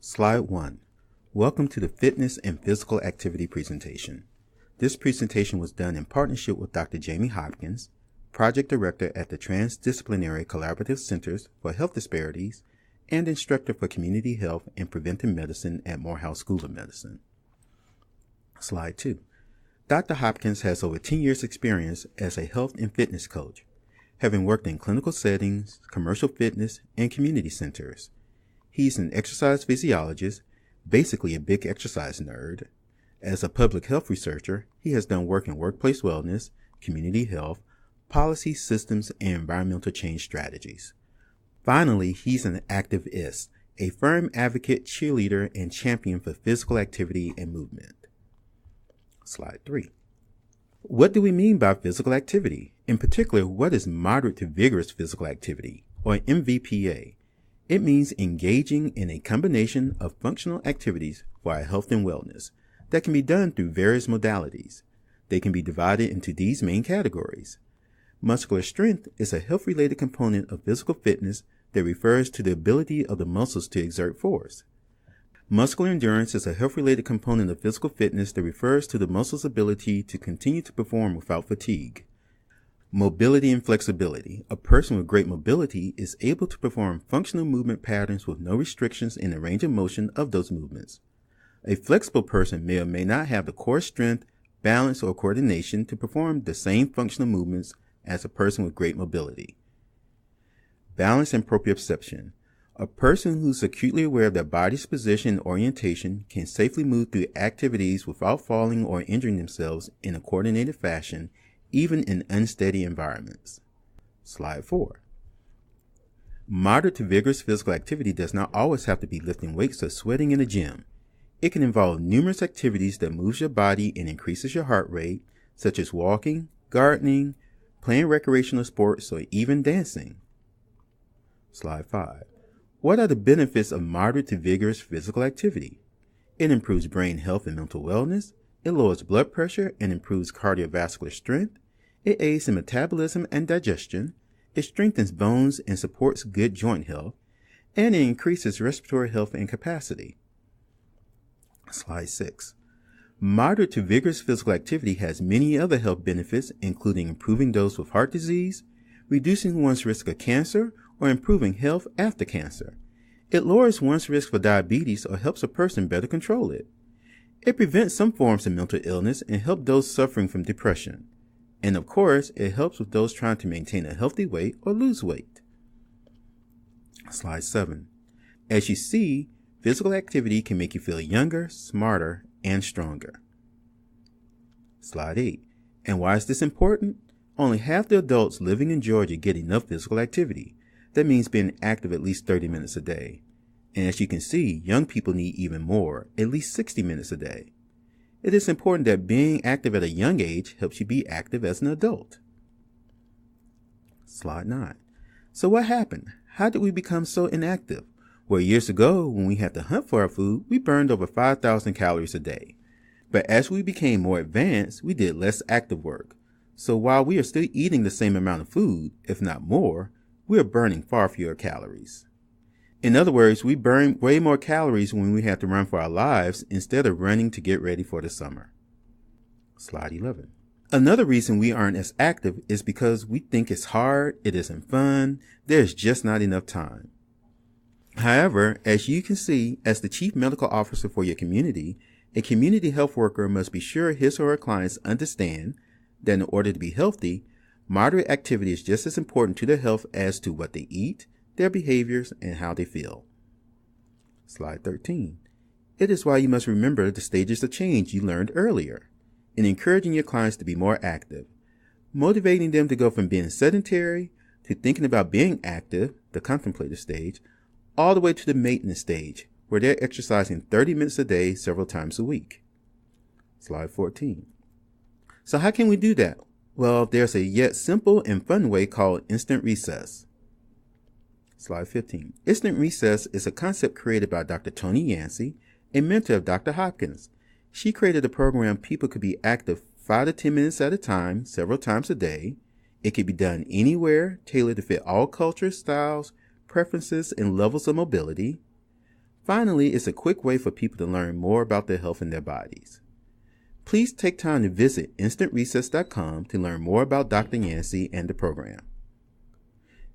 Slide 1. Welcome to the Fitness and Physical Activity presentation. This presentation was done in partnership with Dr. Jamie Hopkins, Project Director at the Transdisciplinary Collaborative Centers for Health Disparities and Instructor for Community Health and Preventive Medicine at Morehouse School of Medicine. Slide 2. Dr. Hopkins has over 10 years' experience as a health and fitness coach, having worked in clinical settings, commercial fitness, and community centers. He's an exercise physiologist, basically a big exercise nerd. As a public health researcher, he has done work in workplace wellness, community health, policy systems, and environmental change strategies. Finally, he's an activist, a firm advocate, cheerleader, and champion for physical activity and movement. Slide 3. What do we mean by physical activity? In particular, what is moderate to vigorous physical activity, or MVPA? It means engaging in a combination of functional activities for our health and wellness that can be done through various modalities. They can be divided into these main categories. Muscular strength is a health-related component of physical fitness that refers to the ability of the muscles to exert force. Muscular endurance is a health-related component of physical fitness that refers to the muscle's ability to continue to perform without fatigue. Mobility and flexibility. A person with great mobility is able to perform functional movement patterns with no restrictions in the range of motion of those movements. A flexible person may or may not have the core strength, balance, or coordination to perform the same functional movements as a person with great mobility. Balance and proprioception. A person who's acutely aware of their body's position and orientation can safely move through activities without falling or injuring themselves in a coordinated fashion, even in unsteady environments. Slide 4. Moderate to vigorous physical activity does not always have to be lifting weights or sweating in a gym. It can involve numerous activities that moves your body and increases your heart rate, such as walking, gardening, playing recreational sports, or even dancing. Slide 5. What are the benefits of moderate to vigorous physical activity? It improves brain health and mental wellness. It lowers blood pressure and improves cardiovascular strength. It aids in metabolism and digestion. It strengthens bones and supports good joint health. And it increases respiratory health and capacity. Slide 6. Moderate to vigorous physical activity has many other health benefits, including improving those with heart disease, reducing one's risk of cancer, or improving health after cancer. It lowers one's risk for diabetes or helps a person better control it. It prevents some forms of mental illness and helps those suffering from depression. And of course, it helps with those trying to maintain a healthy weight or lose weight. Slide 7. As you see, physical activity can make you feel younger, smarter, and stronger. Slide 8. And why is this important? Only half the adults living in Georgia get enough physical activity. That means being active at least 30 minutes a day. And as you can see, young people need even more, at least 60 minutes a day. It is important that being active at a young age helps you be active as an adult. Slide 9. So what happened? How did we become so inactive? Well, years ago, when we had to hunt for our food, we burned over 5,000 calories a day. But as we became more advanced, we did less active work. So while we are still eating the same amount of food, if not more, we are burning far fewer calories. In other words, we burn way more calories when we have to run for our lives instead of running to get ready for the summer. Slide 11. Another reason we aren't as active is because we think it's hard, it isn't fun, there's just not enough time. However, as you can see, as the chief medical officer for your community, a community health worker must be sure his or her clients understand that in order to be healthy, moderate activity is just as important to their health as to what they eat, their behaviors, and how they feel. Slide 13. It is why you must remember the stages of change you learned earlier in encouraging your clients to be more active, motivating them to go from being sedentary to thinking about being active, the contemplative stage, all the way to the maintenance stage, where they're exercising 30 minutes a day several times a week. Slide 14. So how can we do that? Well, there's a yet simple and fun way called instant recess. Slide 15. Instant recess is a concept created by Dr. Tony Yancey, a mentor of Dr. Hopkins. She created a program people could be active 5 to 10 minutes at a time, several times a day. It could be done anywhere, tailored to fit all cultures, styles, preferences, and levels of mobility. Finally, it's a quick way for people to learn more about their health and their bodies. Please take time to visit instantrecess.com to learn more about Dr. Yancey and the program.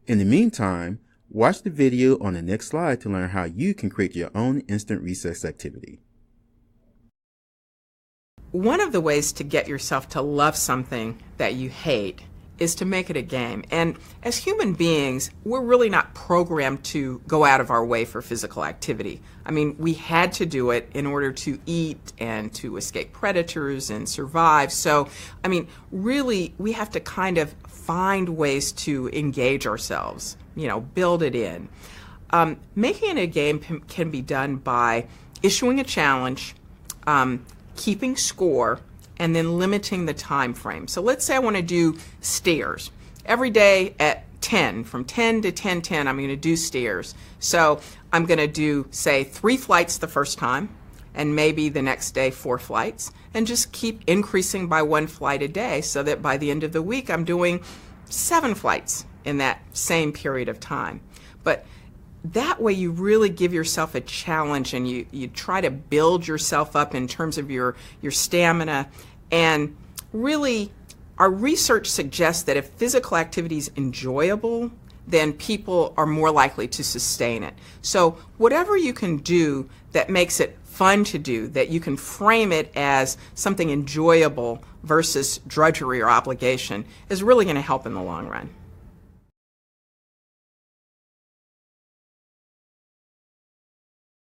In the meantime, watch the video on the next slide to learn how you can create your own instant recess activity. One of the ways to get yourself to love something that you hate is to make it a game. And as human beings, we're really not programmed to go out of our way for physical activity. I mean, we had to do it in order to eat and to escape predators and survive. So, I mean, really, we have to kind of find ways to engage ourselves, build it in. Making it a game can be done by issuing a challenge, keeping score, and then limiting the time frame. So let's say I want to do stairs. Every day at 10, from 10 to 10:10, I'm going to do stairs. So I'm going to do, say, 3 flights the first time, and maybe the next day 4 flights, and just keep increasing by 1 flight a day so that by the end of the week I'm doing 7 flights in that same period of time. But that way you really give yourself a challenge, and you try to build yourself up in terms of your stamina. And really, our research suggests that if physical activity is enjoyable, then people are more likely to sustain it. So whatever you can do that makes it fun to do, that you can frame it as something enjoyable versus drudgery or obligation, is really going to help in the long run.